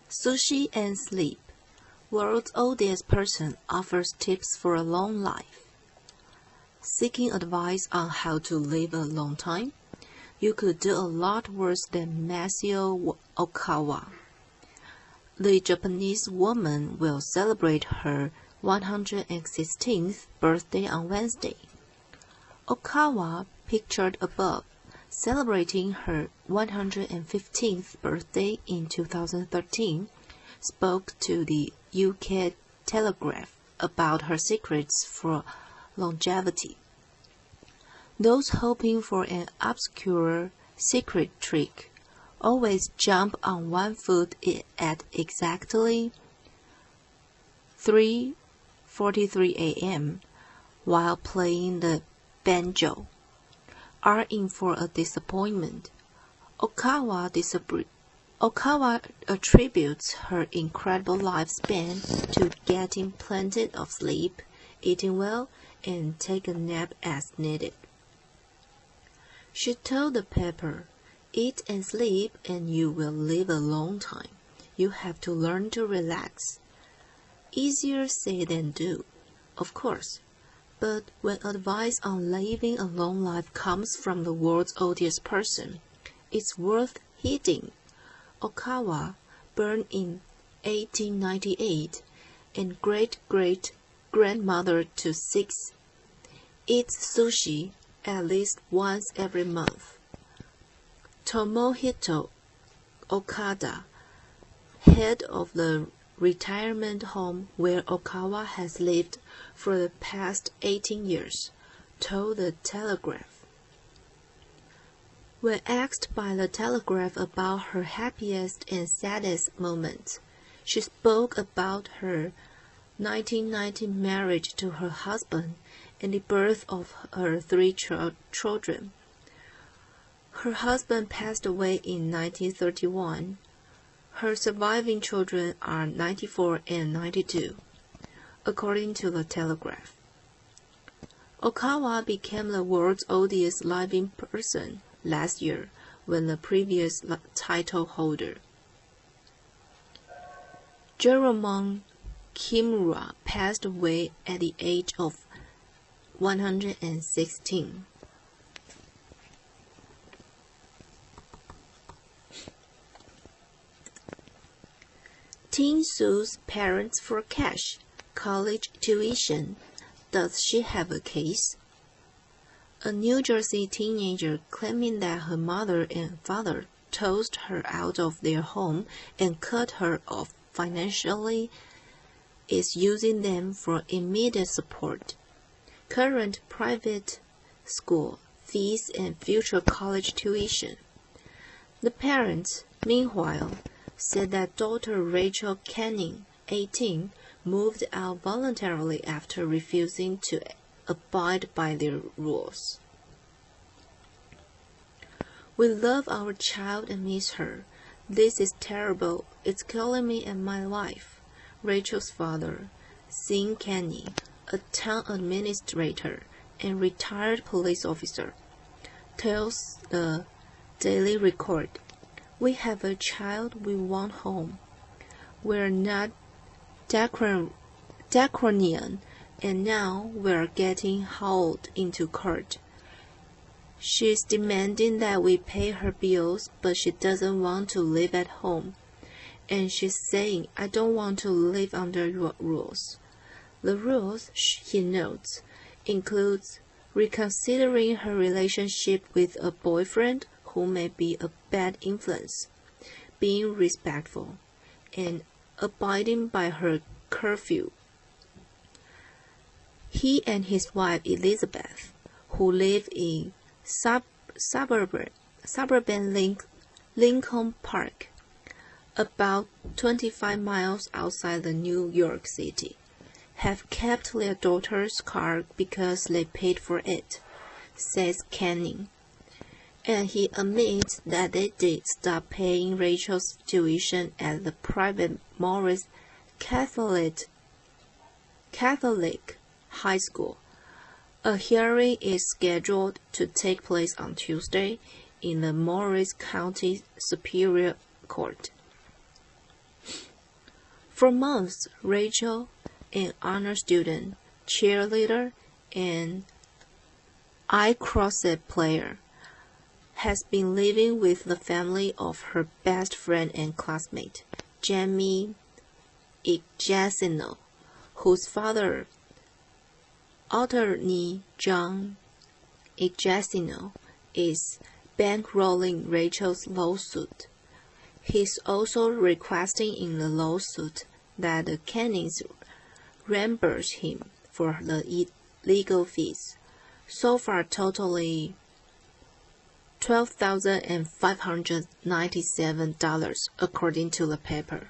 Sushi and sleep. World's oldest person offers tips for a long life. Seeking advice on how to live a long time? You could do a lot worse than Masao Okawa. The Japanese woman will celebrate her 116th birthday on Wednesday. Okawa, pictured above, celebrating her 115th birthday in 2013, spoke to the UK Telegraph about her secrets for longevity. Those hoping for an obscure secret trick always jump on one foot at exactly 3:43 a.m. while playing the banjo are in for a disappointment. Okawa attributes her incredible lifespan to getting plenty of sleep, eating well, and take a nap as needed. She told the paper, "Eat and sleep and you will live a long time. You have to learn to relax." Easier said than do, of course. But when advice on living a long life comes from the world's oldest person, it's worth heeding. Okawa, born in 1898 and great-great-grandmother to 6, eats sushi at least once every month. Tomohito Okada, head of the retirement home where Okawa has lived for the past 18 years, told the Telegraph. When asked by the Telegraph about her happiest and saddest moments, she spoke about her 1990 marriage to her husband and the birth of her 3 children. Her husband passed away in 1931. Her surviving children are 94 and 92, according to the Telegraph. Okawa became the world's oldest living person last year when the previous title holder, Jerome Kimura, passed away at the age of 116. Teen sues parents for cash, college tuition. Does she have a case? A New Jersey teenager claiming that her mother and father tossed her out of their home and cut her off financially is using them for immediate support, current private school fees, and future college tuition. The parents, meanwhile, said that daughter Rachel Canning, 18, moved out voluntarily after refusing to abide by their rules. "We love our child and miss her. This is terrible. It's killing me and my life," Rachel's father, Sean Canning, a town administrator and retired police officer, tells the Daily Record. "We have a child we want home. We're not draconian, and now we're getting hauled into court. She's demanding that we pay her bills, but she doesn't want to live at home. And she's saying, 'I don't want to live under your rules.' The rules," he notes, includes reconsidering her relationship with a boyfriend who may be a bad influence, being respectful, and abiding by her curfew. He and his wife Elizabeth, who live in suburban Lincoln Park, about 25 miles outside the New York City, have kept their daughter's car because they paid for it, says Canning. And he admits that they did stop paying Rachel's tuition at the private Morris Catholic High School. A hearing is scheduled to take place on Tuesday in the Morris County Superior Court. For months, Rachel, an honor student, cheerleader, and lacrosse player, has been living with the family of her best friend and classmate, Jamie Igesino, whose father, attorney John Igesino, is bankrolling Rachel's lawsuit. He's also requesting in the lawsuit that the Cannings reimburse him for the legal fees, so far totaling $12,597 according to the paper.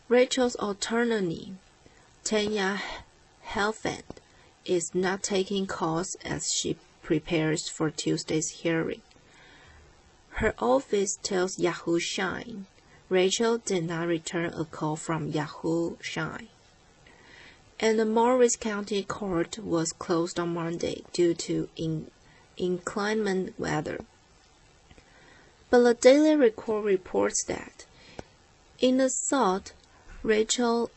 Rachel's attorney, Tanya Helfand, is not taking calls as she prepares for Tuesday's hearing. Her office tells Yahoo Shine Rachel did not return a call from Yahoo Shine, and the Morris County Court was closed on Monday due to inclement weather. But the Daily Record reports that, in the suit, Rachel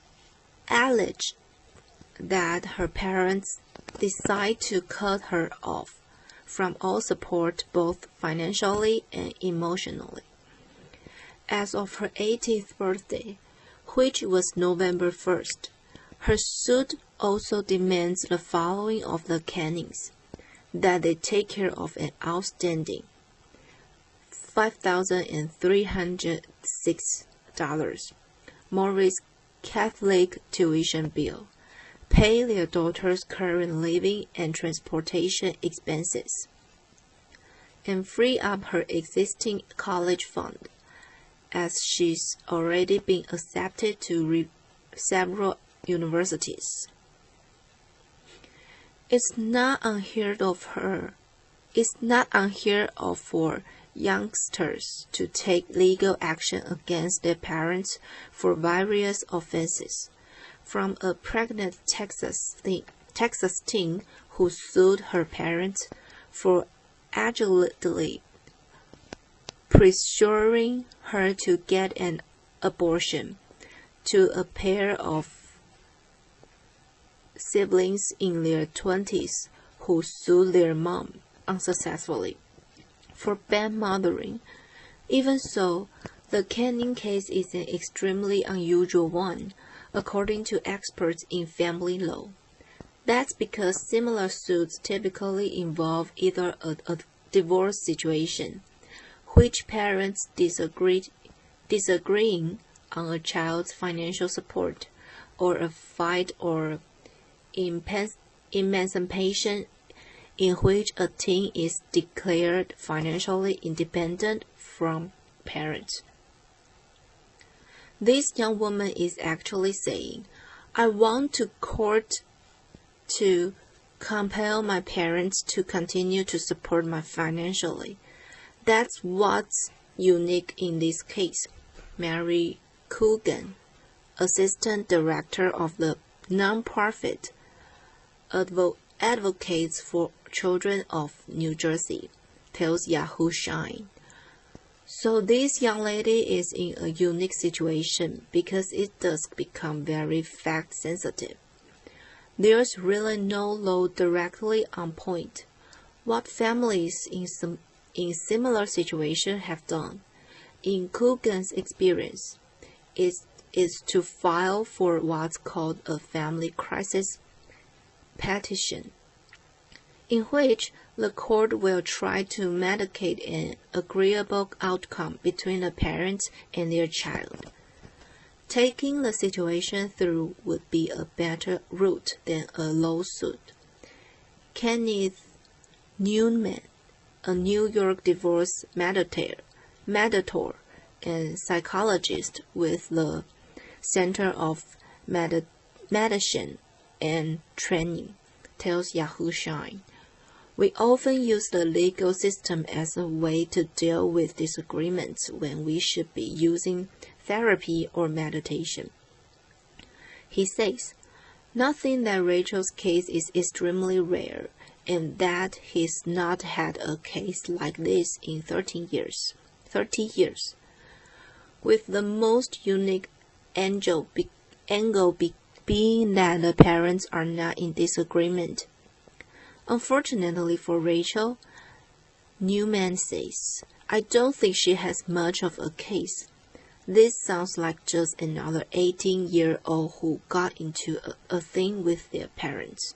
alleged that her parents decided to cut her off from all support both financially and emotionally. As of her 18th birthday, which was November 1st, her suit also demands the following of the Cannings: that they take care of an outstanding $5,306 Morris Catholic tuition bill, pay their daughter's current living and transportation expenses, and free up her existing college fund, as she's already been accepted to several universities. It's not unheard of for youngsters to take legal action against their parents for various offenses, from a pregnant Texas teen who sued her parents for allegedly pressuring her to get an abortion, to a pair of siblings in their 20s who sued their mom unsuccessfully for bad mothering. Even so, the Canning case is an extremely unusual one, according to experts in family law. That's because similar suits typically involve either a divorce situation, which parents disagreeing on a child's financial support, or a fight or emancipation in which a teen is declared financially independent from parents. This young woman is actually saying, I want to court to compel my parents to continue to support me financially. That's what's unique in this case. Mary Coogan, assistant director of the nonprofit Advocates for Children of New Jersey, tells Yahoo Shine. So this young lady is in a unique situation because it does become very fact-sensitive. There's really no law directly on point. What families in similar situations have done, in Coogan's experience, is to file for what's called a family crisis petition, in which the court will try to mediate an agreeable outcome between the parents and their child. Taking the situation through would be a better route than a lawsuit. Kenneth Newman, a New York divorce mediator and psychologist with the Center of Mediation and Training, tells Yahoo Shine. We often use the legal system as a way to deal with disagreements when we should be using therapy or meditation. He says, nothing that Rachel's case is extremely rare, and that he's not had a case like this in 30 years. with the most unique angle being that the parents are not in disagreement. Unfortunately for Rachel, Newman says, I don't think she has much of a case. This sounds like just another 18-year-old who got into a thing with their parents.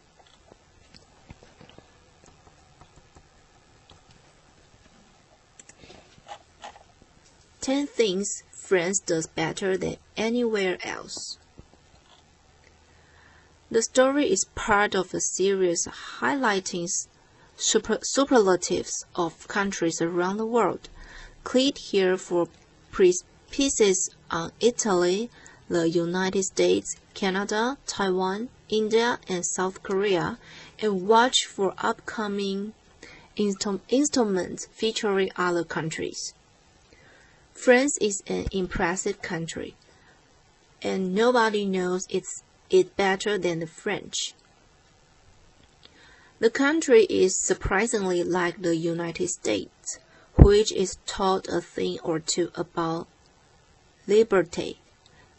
Ten things France does better than anywhere else. The story is part of a series highlighting superlatives of countries around the world. Click here for pieces on Italy, the United States, Canada, Taiwan, India, and South Korea, and watch for upcoming installments featuring other countries. France is an impressive country, and nobody knows it better than the French. The country is surprisingly like the United States, which is taught a thing or two about liberty,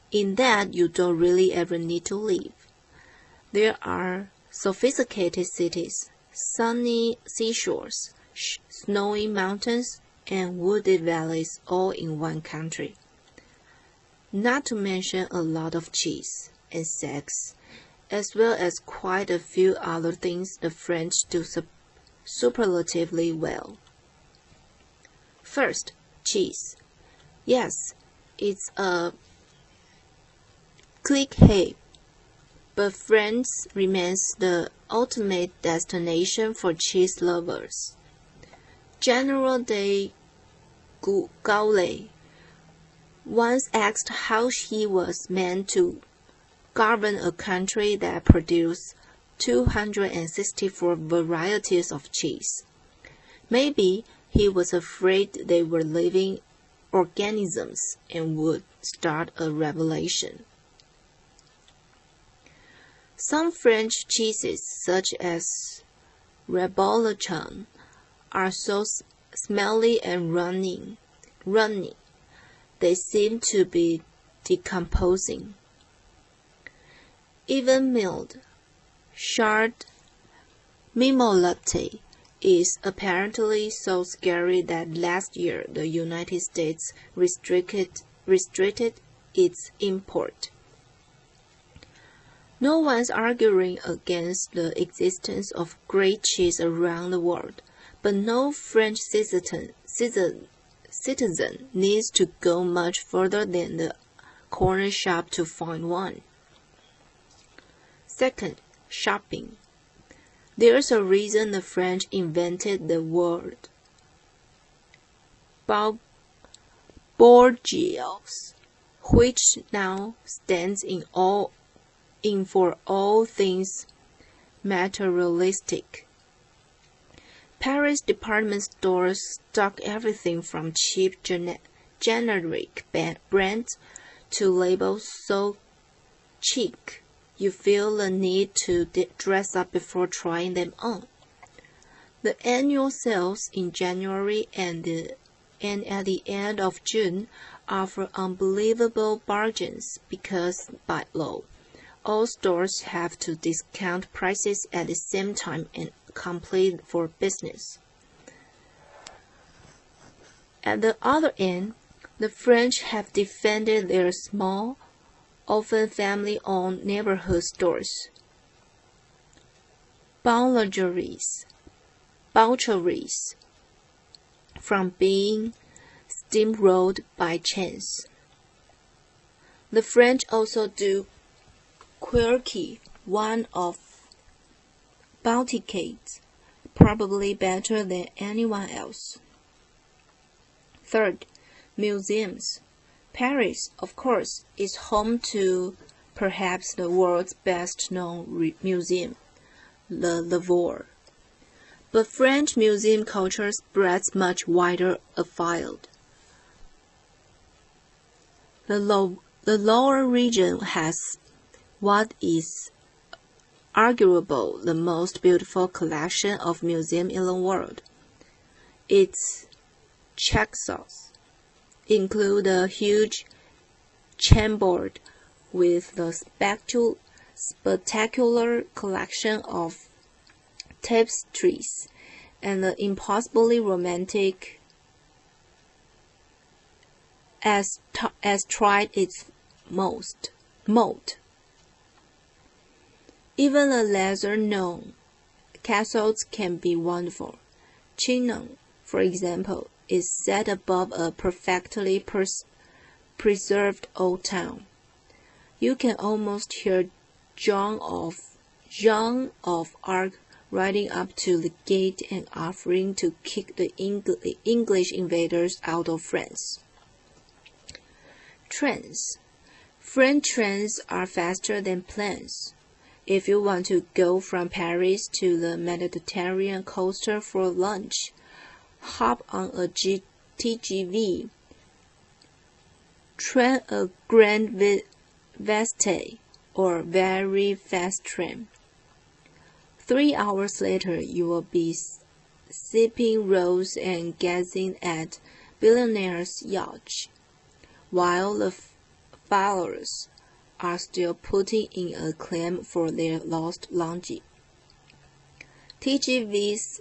in that you don't really ever need to leave. There are sophisticated cities, sunny seashores, snowy mountains, and wooded valleys all in one country. Not to mention a lot of cheese and sex, as well as quite a few other things the French do superlatively well. First, cheese. Yes, it's a cliché, but France remains the ultimate destination for cheese lovers. General de Gaulle once asked how he was meant to govern a country that produced 264 varieties of cheese. Maybe he was afraid they were living organisms and would start a revolution. Some French cheeses, such as Reblochon, are so smelly and runny, they seem to be decomposing. Even milled Chard Mimolette is apparently so scary that last year the United States restricted its import. No one's arguing against the existence of great cheese around the world, but no French citizen needs to go much further than the corner shop to find one. Second, shopping. There's a reason the French invented the word bourgeois, which now stands in for all things materialistic. Paris department stores stock everything from cheap generic brands to labels so chic you feel the need to dress up before trying them on. The annual sales in January and at the end of June offer unbelievable bargains because, by law, all stores have to discount prices at the same time and complete for business. At the other end, the French have defended their small, often family-owned neighborhood stores, boulangeries, from being steamrolled by chance. The French also do quirky one of boutiques, probably better than anyone else. Third, museums. Paris, of course, is home to perhaps the world's best-known museum, the Louvre. But French museum culture spreads much wider afield. The lower region has what is arguably the most beautiful collection of museums in the world. It's Chasseaux, include a huge chambord with the spectacular collection of tapestries and the impossibly romantic as tried its moat. Even the lesser-known castles can be wonderful. Chinon, for example, is set above a perfectly preserved old town. You can almost hear Joan of Arc riding up to the gate and offering to kick the English invaders out of France. Trains. French trains are faster than planes. If you want to go from Paris to the Mediterranean coast for lunch, hop on a TGV, train a Grand Veste, or very fast train. 3 hours later, you will be sipping rose and gazing at billionaires' yachts, while the followers are still putting in a claim for their lost luggage. TGVs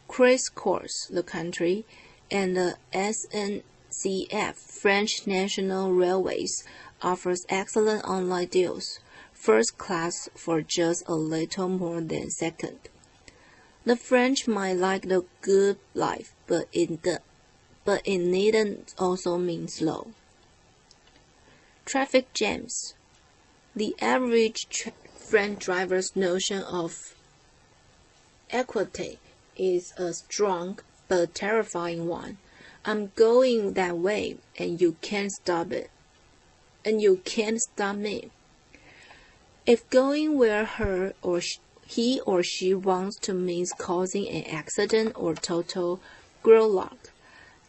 crisscross the country, and the SNCF, French National Railways, offers excellent online deals, first class for just a little more than second. The French might like the good life, but it needn't also mean slow. Traffic jams. The average French driver's notion of equity is a strong but terrifying one. I'm going that way, and you can't stop it. And you can't stop me. If going where he or she wants to means causing an accident or total gridlock,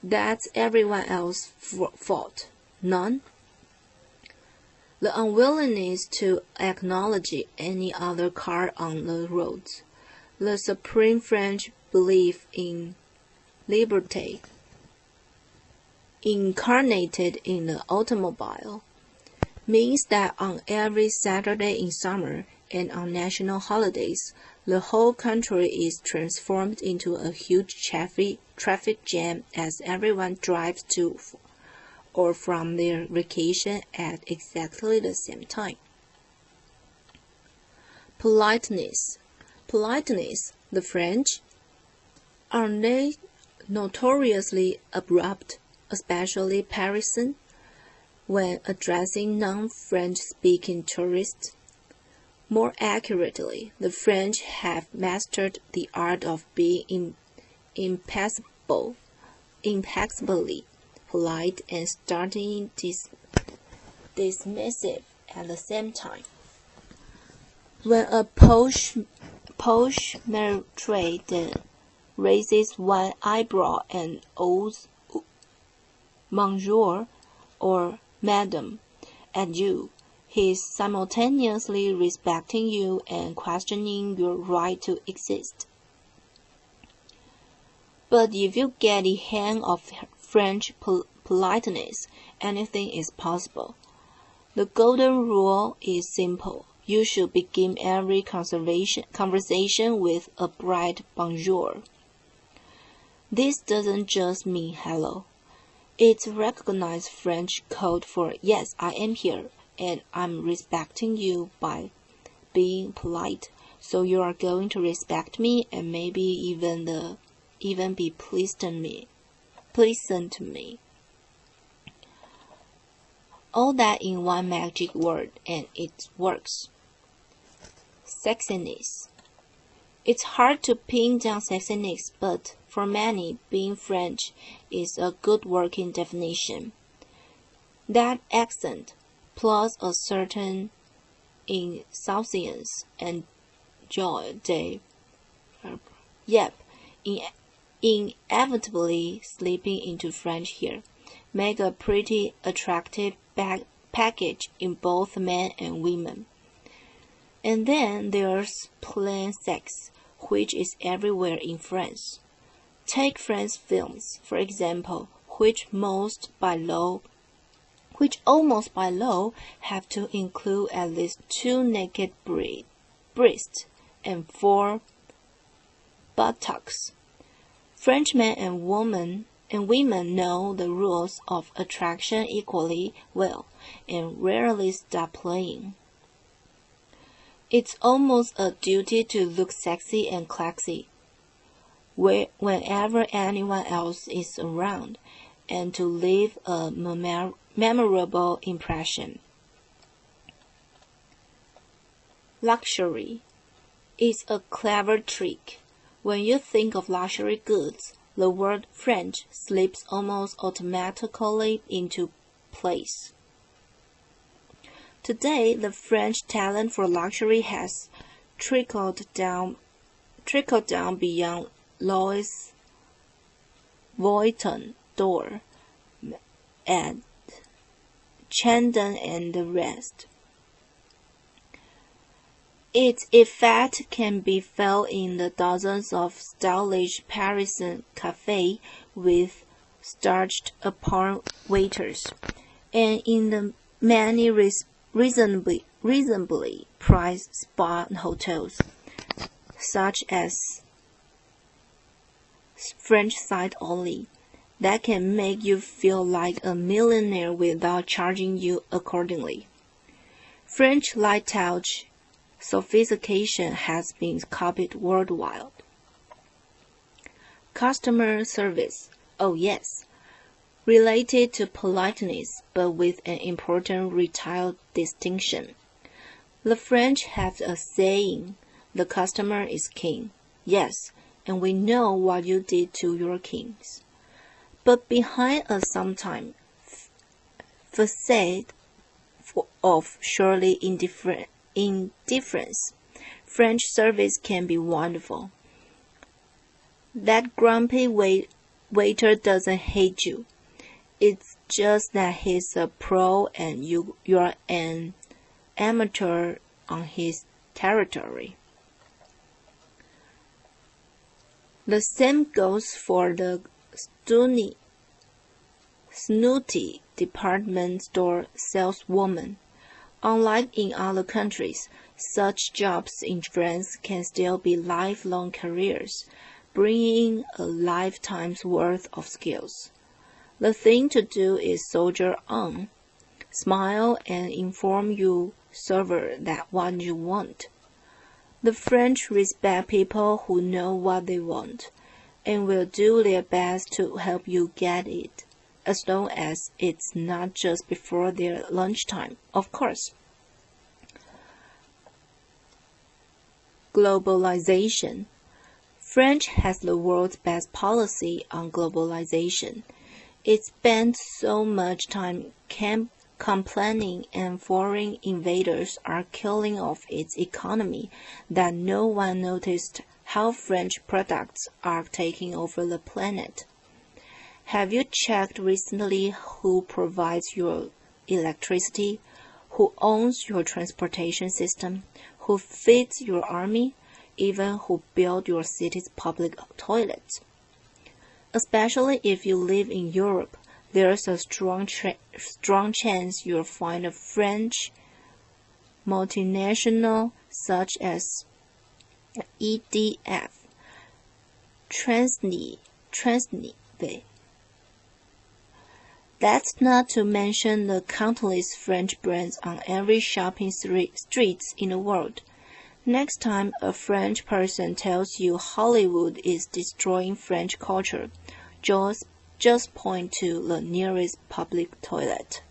that's everyone else's fault. None. The unwillingness to acknowledge any other car on the roads, the supreme French belief in liberty, incarnated in the automobile, means that on every Saturday in summer and on national holidays, the whole country is transformed into a huge traffic jam as everyone drives to or from their vacation at exactly the same time. Politeness. The French, aren't they notoriously abrupt, especially Parisian, when addressing non-French-speaking tourists? More accurately, the French have mastered the art of being impeccably polite and starting dismissive at the same time. When a posh maître raises one eyebrow and owes "Bonjour" or "Madame" at you, he is simultaneously respecting you and questioning your right to exist. But if you get the hang of French politeness, anything is possible. The golden rule is simple. You should begin every conversation with a bright bonjour. This doesn't just mean hello. It's recognized French code for yes, I am here, and I'm respecting you by being polite, so you are going to respect me and maybe even be pleasant to me. All that in one magic word, and it works. Sexiness. It's hard to pin down sexiness, but for many, being French is a good working definition. That accent, plus a certain insouciance and joie de inevitably slipping into French here, make a pretty attractive package in both men and women. And then there's plain sex, which is everywhere in France. Take French films, for example, which almost by law have to include at least 2 naked breasts and 4 buttocks. French men and women know the rules of attraction equally well and rarely stop playing. It's almost a duty to look sexy and classy whenever anyone else is around, and to leave a memorable impression. Luxury is a clever trick. When you think of luxury goods, the word French slips almost automatically into place. Today, the French talent for luxury has trickled down beyond Louis Vuitton, Dior, and Chandon and the rest. Its effect can be felt in the dozens of stylish Parisian cafes with starched-apron waiters, and in the many reasonably priced spa hotels, such as French side only, that can make you feel like a millionaire without charging you accordingly. French light touch sophistication has been copied worldwide. Customer service, oh yes, related to politeness, but with an important retail distinction. The French have a saying, the customer is king. Yes, and we know what you did to your kings. But behind a sometimes facade of surely indifference, French service can be wonderful. That grumpy waiter doesn't hate you. It's just that he's a pro and you're an amateur on his territory. The same goes for the snooty department store saleswoman. Unlike in other countries, such jobs in France can still be lifelong careers, bringing a lifetime's worth of skills. The thing to do is soldier on, smile and inform your server that what you want. The French respect people who know what they want, and will do their best to help you get it, as long as it's not just before their lunchtime, of course. Globalization. French has the world's best policy on globalization. It spends so much time complaining and foreign invaders are killing off its economy that no one noticed how French products are taking over the planet. Have you checked recently who provides your electricity, who owns your transportation system, who feeds your army, even who build your city's public toilets? Especially if you live in Europe, there's a strong chance you'll find a French multinational such as EDF, Transnistria. That's not to mention the countless French brands on every shopping streets in the world. Next time a French person tells you Hollywood is destroying French culture, just point to the nearest public toilet.